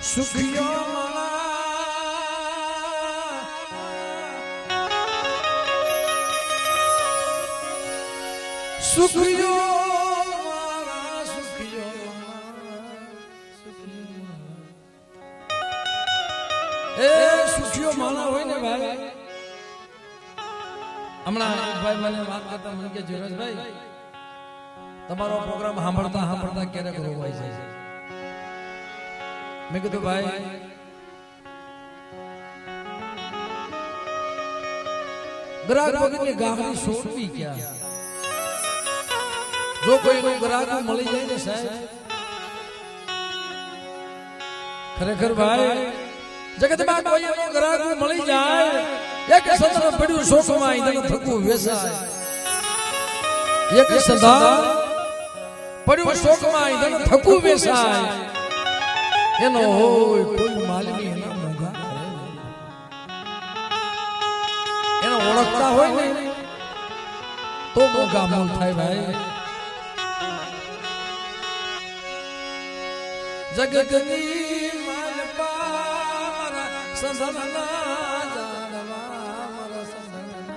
સુખિયો સુખિયો સુખિયો એ સુખિયો માણા હોય ને ભાઈ હમણાં ભાઈ મને વાત કરતા મને કે જીવરાજભાઈ તમારો પ્રોગ્રામ સાંભળતા સાંભળતા ક્યારેક રોવાઈ જાય છે मैं कहता भाई ग्राहक वगैरह ने गामनी सोचवी क्या जो कोई ग्राहक मળી જાય ને સાહેબ ખરેખર ભાઈ જગતમાં કોઈ એનો ગ્રાહક મળી જાય એક સતર પડ્યું શોકમાં ઈંધણ થકું વેસાય એક સદા પડ્યું શોકમાં ઈંધણ થકું વેસાય એનો હોય કોઈ માલની એના મોંઘા એનો ઓળખતા હોય ને તો મોંઘા મોલ થાય ભાઈ જગતની માલપા મારા સંસારના જાણવા મારા સંસારના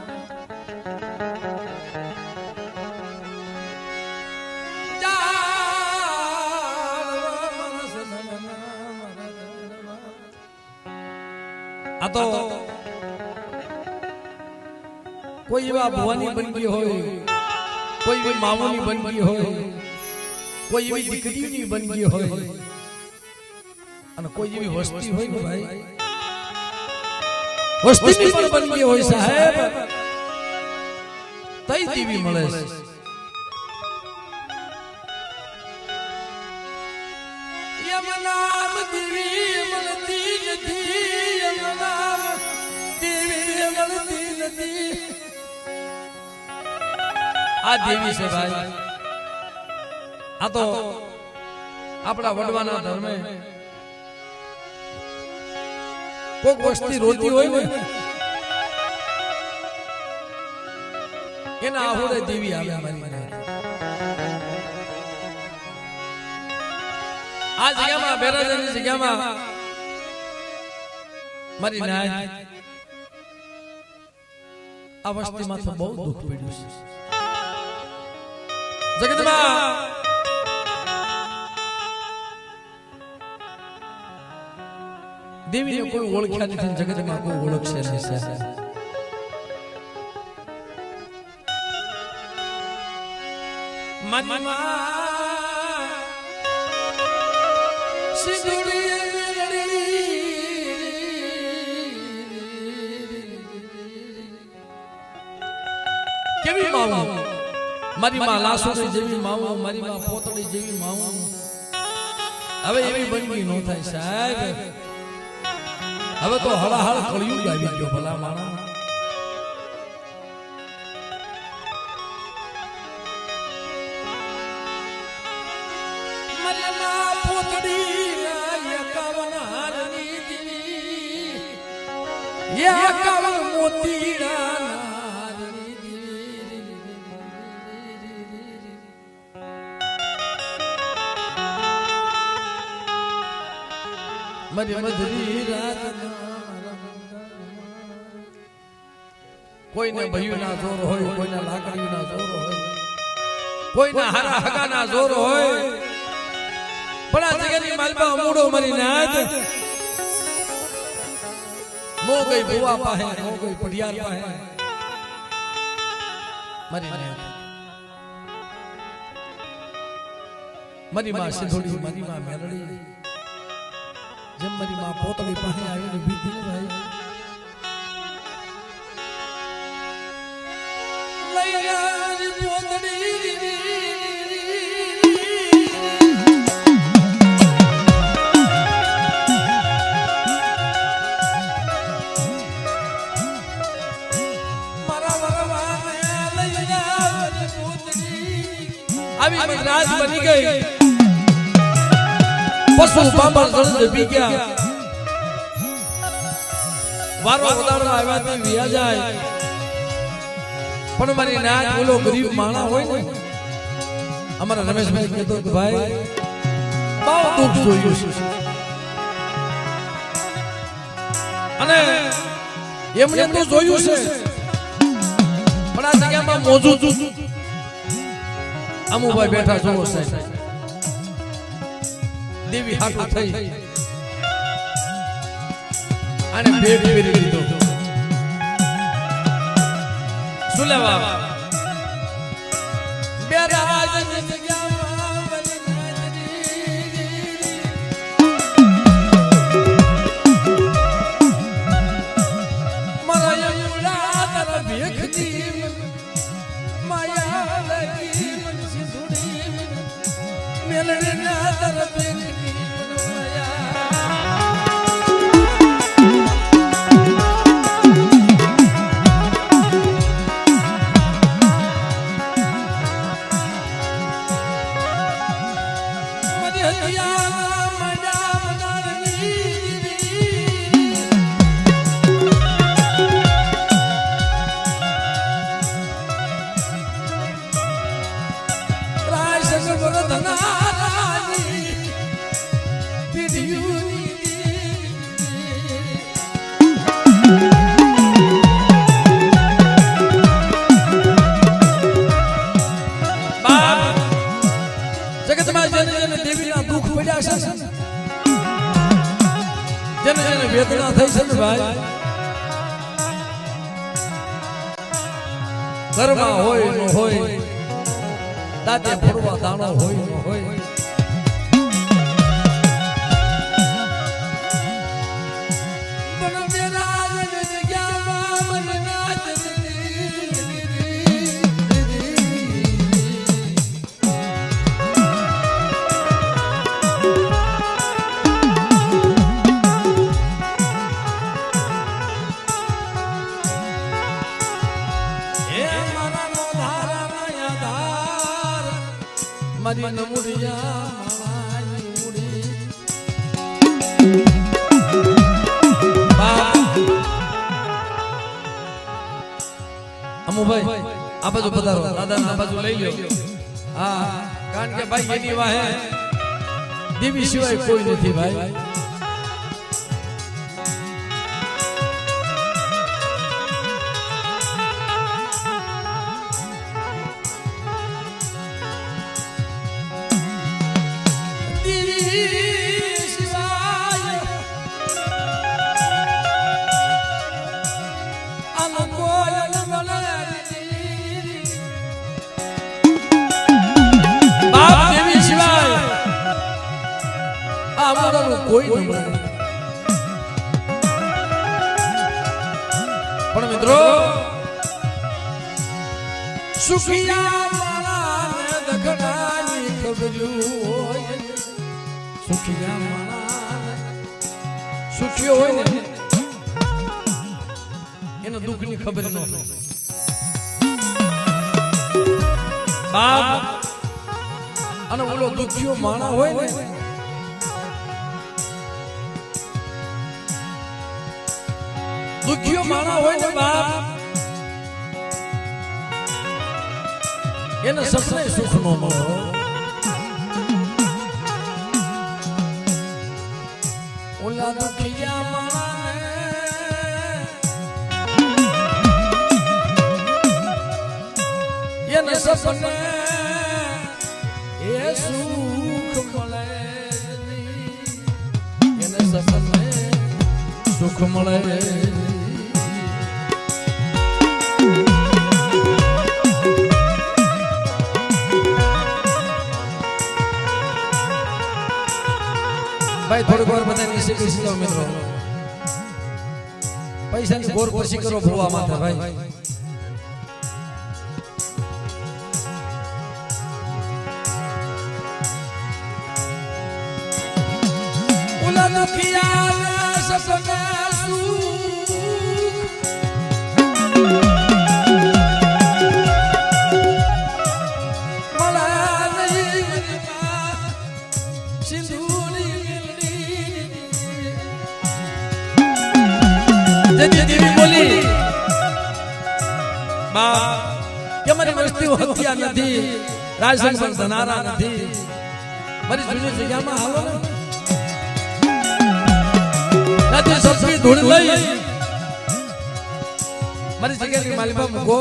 आ तो कोई एवा भुવાની बन गई होय कोई एवी मामूनी बन गई होय कोई एवी दीकरीनी बन गई होय અને કોઈ એવી વસ્તી હોય ને ભાઈ વસ્તીની પણ બન ગઈ હોય સાહેબ તઈ દીવી મળે છે યમનામ દીવી મળતી નથી आ देवी से भाई आ तो अपना वडवाना धर्म में कोई वस्ती रोती होय ने एना आहुरे देवी आवे मारी आ जगह में बेराजनी जगह में मारी नाय अवस्थी में तो बहुत दुख पड़્યું છે जगतમાં देवी ने कोई ओळख्या નથી जगतમાં કોઈ ઓળખશે નહીં મનમાં સિંદૂરી કેવી માવું મારી માં લાસુડી જેવી માવું મારી માં પોતડી જેવી માવું હવે એવી બનવી નો થાય સાહેબ હવે તો હળાહળ કળિયુગ આવી ગયો ભલા માણા મારી માં પોતડી એકાવન હારની દીવી એકાવન મોતીડા मरी मधुरी रात कोई ने भयु ना जोर होय कोई ना लाकड़ी ना जोर होय कोई ना हरा हगा ना जोर होय बड़ा जगनी मालबा अमूडो मरी नाथ मो गई बुआ पाहे मो गई पडियार पाहे मरी नाथ मरी मां सिंधोड़ी मरी मां मेलड़ी जब मेरी मां पोतली पाहे आई ने बीती ने भाई लैयारी पोतली मारा वरवाने लैयारी पोतली अभी मद्रास बनी गई પશુ બાબર જળ બી ગયા વારો વધારવા આવ્યા તે વિયા જાય પણ મારી નાક બોલો ગરીબ માણા હોય ને અમારા રમેશભાઈ કહેતો કે ભાઈ બહુ દુઃખ જોયું છે અને એમને તો જોયું છે પણ આ જગ્યામાં મોજૂદ અમુભાઈ બેઠા જોવો સાહેબ દેવી હાથો થઈ અને ભેટ ફેરી લીધો શું લેવા બે રાજની જગ્યામાં મારા યમુના તારા ભેખની માયા લગી મન સિંધુડી મેલડીના તારા ભેખની વેદના થઈ છે ભાઈ ઘરમાં હોય ન હોય દાદે ફોડવા દાણો હોય ન હોય મારી નમુડિયા મારી મુડી અમુભાઈ આ બાજુ પધારો દાદાના બાજુ લઈ લ્યો હા કારણ કે ભાઈ એની વાહે દેવી સિવાય કોઈ નથી ભાઈ કોઈ ન મળે પણ મિત્રો સુખિયા માળાને દખડાની ખબર્યું હોય સુખિયા માળા સુખિયો હોય ને એના દુઃખની ખબર ન હોય બાપ અને ઓલો દુખિયો માણા હોય ને દુખિયો માણા હોય ને બાપ એને સપને સુખ નો મળે ઓલા દુખિયા માણાને એને સપને એ સુખ મળે એને સપને સુખ મળે ભાઈ થોડીક વાર બધા નીચે બેસી જાઓ મિત્રો પૈસાની ગોર પછી કરો ભોવા માથે ભાઈ ઓલા દુખિયા સપને સિંધુની કે મારી વસ્તીઓ હત્યા નથી, રાજસંગ પર ધનારા નથી, મારી જૂની જગ્યામાં હાલો ને નથી સબકી ધૂળ લઈ મારી જગ્યાની માલિકા મૂકો.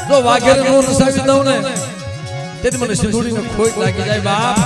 જો વાઘેર નો નસાવી દઉં ને તેથી મને સિંધુડીનો ખોટ લાગી જાય બાપ.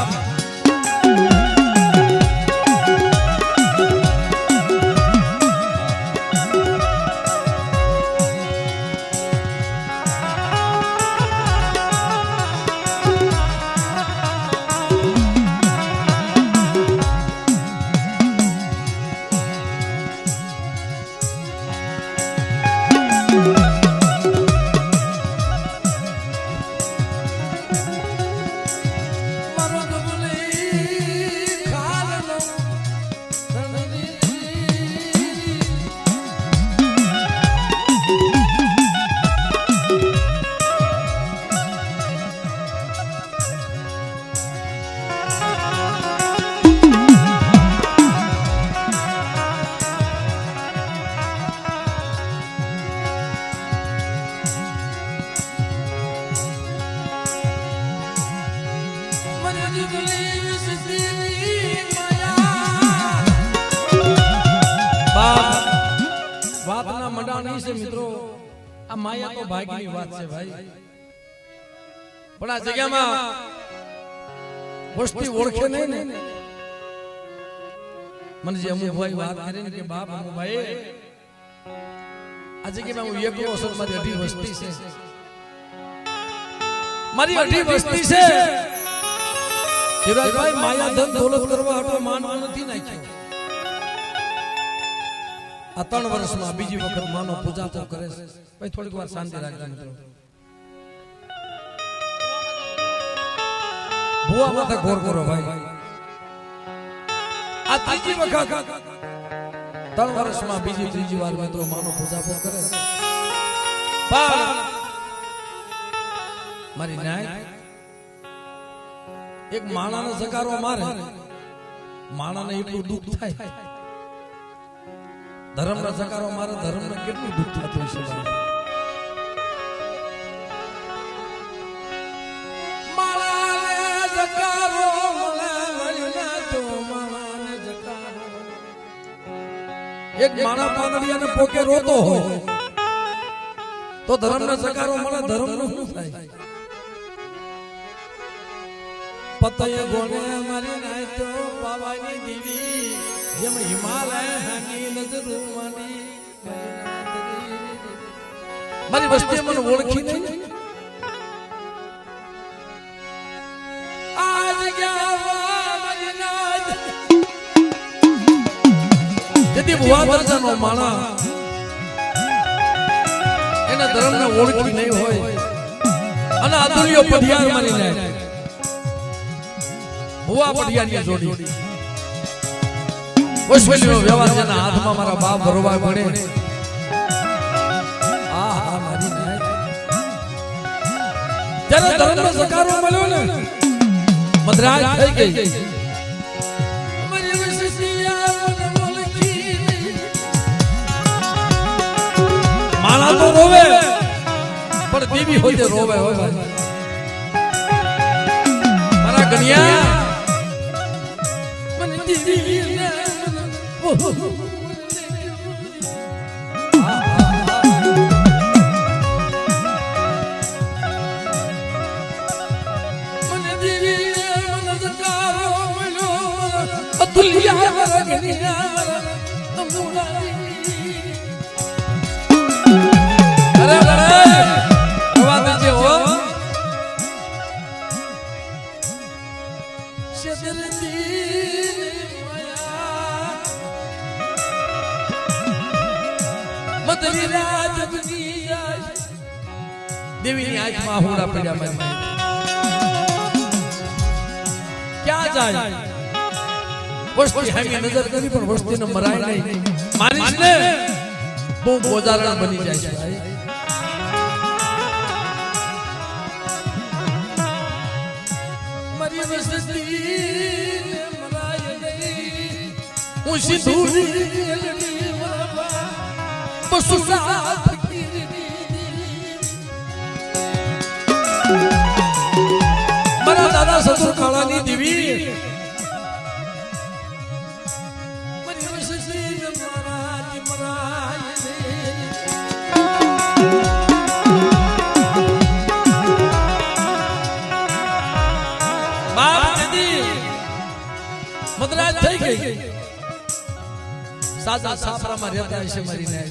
વાતના મંડા નહીં છે મિત્રો, આ માયા તો ભાગ્યની વાત છે ભાઈ. પણ આ જગ્યામાં વસ્તી ઓળખે નહીં ને. મને જે અમુભાઈ વાત કરી ને કે બાપ અમુભાઈ આ જગ્યામાં હું એકલો છું, મારી અઢી વસ્તી છે, મારી અઢી વસ્તી છે. શિવરાજભાઈ માયા ધન દોલત કરવા હાટો માનવા નથી નાખ્યો. આ 3 વર્ષમાં બીજી વખત માનો પૂજા તો કરે છે. ભાઈ થોડીક વાર શાંતિ રાખજો મિત્રો. ભુવા માથે ગોર કરો ભાઈ. આ ત્રીજી વખત 3 વર્ષમાં ત્રીજી વાર મિત્રો માનો પૂજા તો કરે છે. મારી ન્યાય એક માણાને જકારો મારે, માણાને એટલું દુઃખ થાય. ધર્મનો જકારો મારે, ધર્મને કેટલું દુઃખ થતું હશે. માણાને જકારો મળે તો માણાને જકારો. એક માણા પાંદડિયાને પોકે રોતો હોય તો ધર્મનો જકારો મળે, ધર્મનું શું થાય? પતય ગોને મારી નાય તો બાવાની દીવી જેમ હિમાલય હાની નજરો માની. મારી વસ્તી મને ઓળખી નહીં. આજ ગયા મારી નાદ જેથી ભુવા દરજાનો માણા એના ધર્મને ઓળખી નહીં હોય અને અતુલ્ય પઢિયાર મારી નાય ભુવા પઢિયારની જોડી વસવેલીનો વ્યવહાર જેના હાથમાં મારા બાપ ભરવા પડે. આ મારી નાય જ્યારે ધર્મનો જકારો મળ્યો ને મદ્રાજ થઈ ગઈ. માણા તો રોવે પણ દેવી હોય રોવે હોય મારા ગણિયા. દેવીની આંખમાં આહુડા પડ્યા. મારી ક્યાં જાય? વસ્તી હામી નજર કરી પણ વસ્તીને મરાય નહીં. મારીશ ને બહુ બોજારણ બની જાય છે ભાઈ. મારી વસ્તી મરાય નહીં. હું સિંધુડી બસુ સાથ ગઈ સાજા સાપરામાં રહેતા હશે મારી ને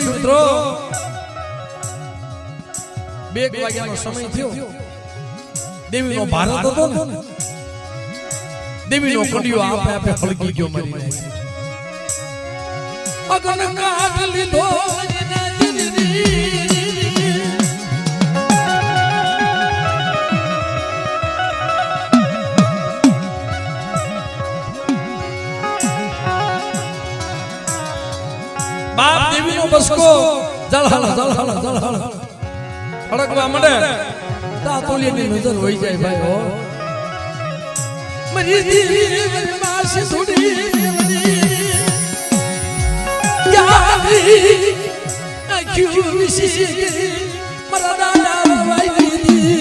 મિત્રો 2 વાગ્યાનો સમય થયો દેવીનો ભારત હતો ને દેવીનો કંડિયો આપે ફળગી ગયો મરી જાય અગન કાટ લીધો બાપ દેવીનો બસકો જળહળ ફડકવા માંડે તાતોલીની નજર હોઈ જાય ભાઈ હો મરી દેવી માસી થોડી યારી આખી વિશી મારા દાદા ભાઈ દીદી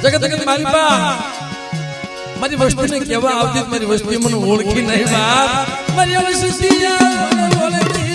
जगत जगत मारी बाप मारी वस्ती ने केवा आवती मारी वस्ती मन ओळखी नहीं बाप मारी वस्ती मन ओळखी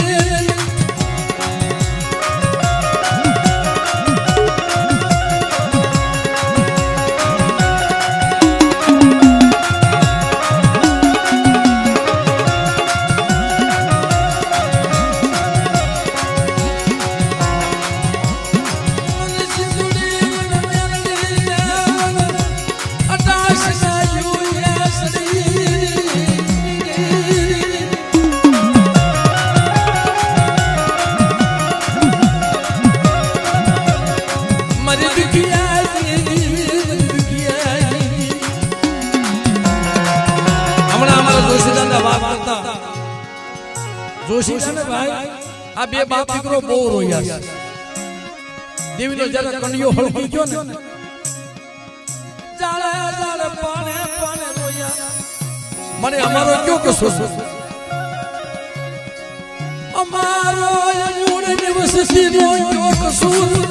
जोशी ने भाई आ बे बाप दीकरो बो रोया देवीनो जरा कणियो हळगी गयो ने जाले जाले पाने पाने रोया मने हमारो क्यों कसूर हमारो यमुने ने वसती नो क्यों कसूर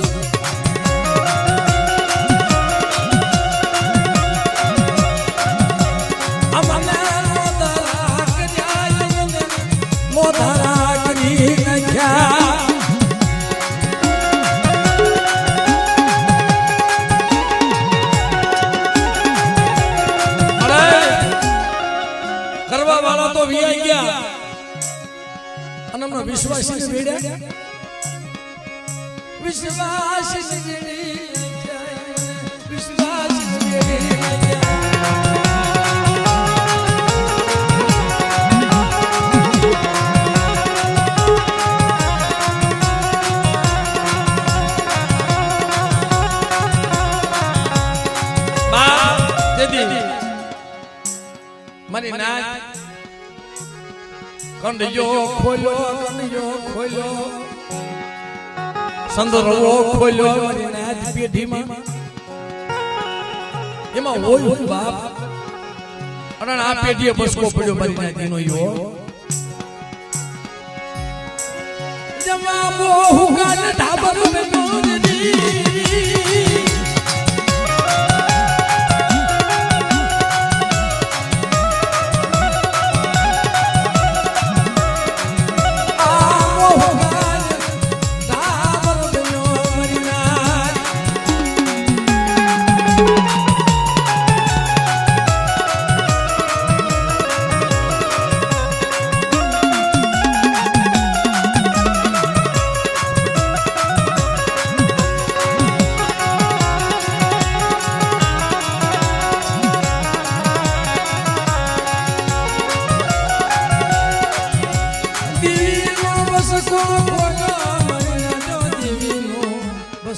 विश्वासी ने बेड़ा विश्वासी ने विश्वासी ने बाप दीदी मारी नाच कंडियो खोलो संदरवो खोलो मारी नाच पेढ़ी में एमा होय बाप अरे आ पेढ़ीए बसको पड्यो मारी नाच दिनो यो जमा मोह गान ढाबर में मोरनी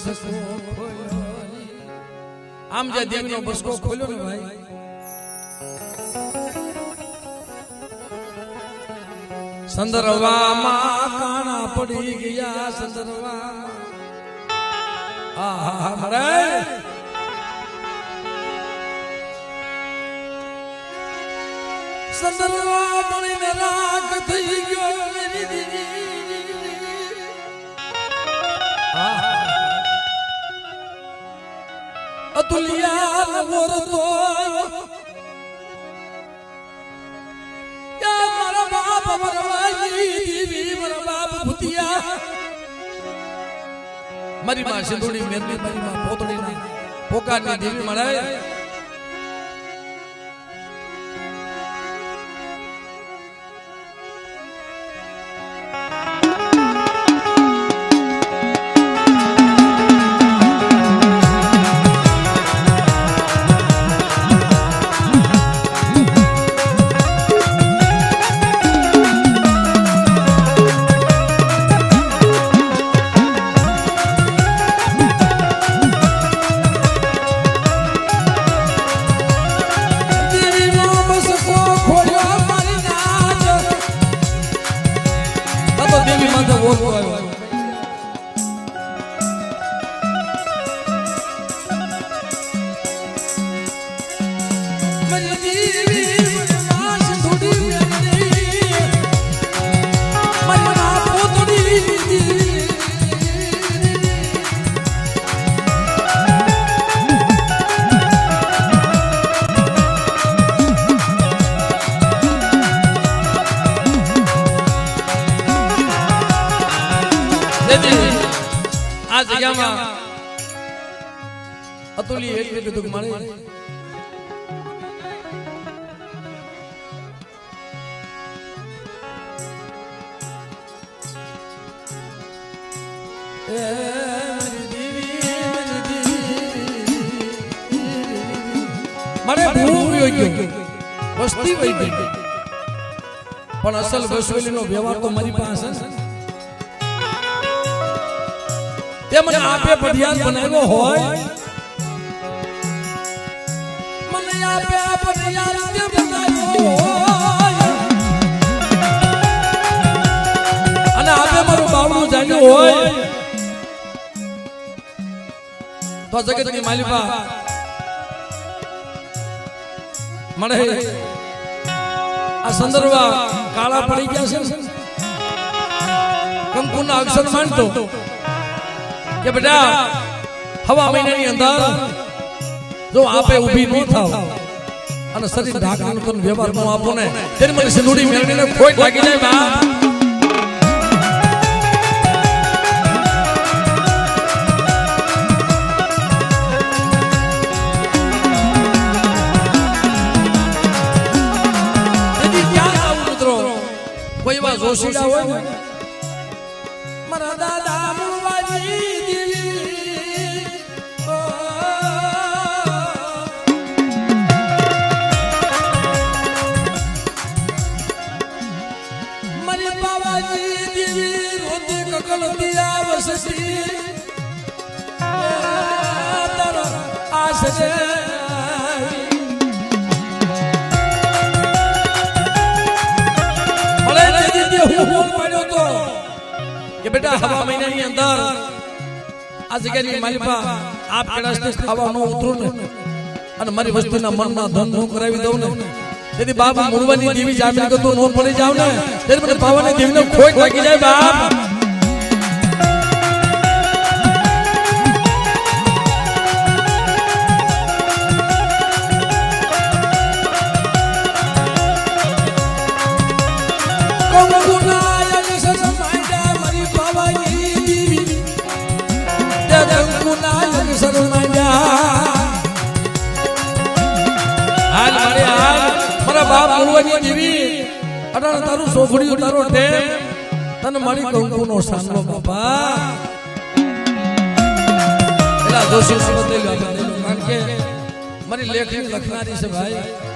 બસકો ખોલ્યો આમ જે દેવીનો બસકો ખોલ્યો ને ભાઈ સંદરવામાં કાણા પડી ગયા સંદરવામાં આહા મરે સંદરવા બનીને રાખ થઈ ગયો મેરી દીદી અતુલિયા નવરતો યા મારા બાપ મરવાજી દીવી મારા બાપ ભૂતિયા મારી માં સિંધુડી મેરની મારી માં પોતડી ના પોકાની દેવી મળે આ જગ્યામાં અતુલી એટલે કીધું મારે મારે ભૂ વયો ગયો વસ્તી વહી ગઈ પણ અસલ વસૂલીનો વ્યવહાર તો મારી પાસે તે મને આપે પઢિયાર બનાવ્યો હોય મને આપે પઢિયાર તે બનાવ્યો હોય અને આપે મારું બાવડું જાણ્યું હોય તો જગતની માલિકા મળે આ સંદર્ભા કાળા પડી ગયા છે કંકુના અક્ષર માનતો કે બેટા હવા મહિનાની અંદર જો આપે ઊભી ન થાવ અને શરીર ઢાંકવાનો વ્યવહાર ન આપો ને તેની મને સિંદુડી મેળવીને ખોટ લાગી જાય બા કોઈ એવા જોશીડા હોય ને મારા દાદા મુવાજી મારી બાવાજી દેવી રોતે કકલતિયા વસતી તારો આશરે કે બેટા હવા મહિનાની અંદર આ જગ્યાની માલિકા આપ કડાસથી ખાવા ન ઉતરું ને અને મારી વસ્તુના મનના ધન નો કરાવી દઉં ને તેથી બાપ મુરવાની દેવી જામીન કરતો નો પડી જાવ ને તેથી મને પાવાની દેવીને ખોટ લાગી જાય બાપ બાપ મુરવાની દેવી અટાણે તારું સોગડિયું તારો ટેમ તને મારી કંકુનો સાંગલો બાપા એલા દોષી શબ્દ લઈ લો કારણ કે મારી લેખની લખનારી છે ભાઈ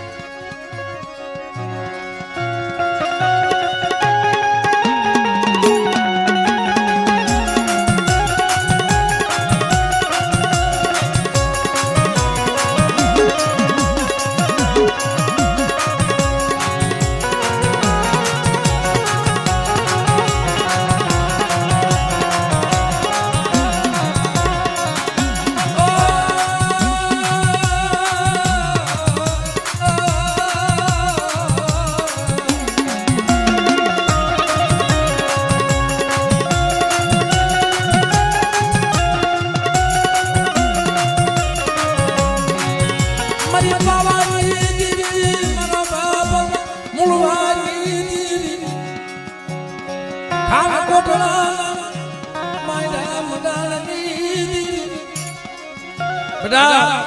બેટા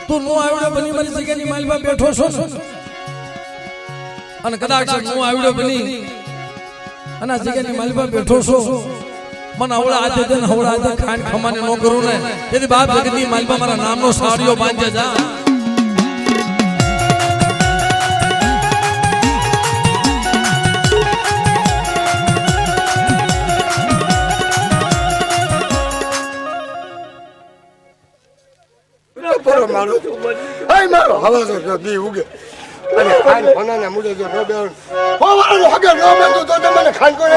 તું નો આવડ્યો બની મારી જગ્યાની માલમાં બેઠો છો અને કદાચ નો આવડ્યો બની અને આ જગ્યાની માલમાં બેઠો છો મને હવળા આજે દે ને હવળા આજે ખાન ખમાને નો કરું ને તેથી બાપ જગતની માલમાં મારા નામનો સાડીઓ બાંધે જા મારો આય મારો હવા તો દી ઉગે અને ખાન ફનાના મુડે જો નો બે હો વાળો હગે નો બંધો તો તમને ખાન કોને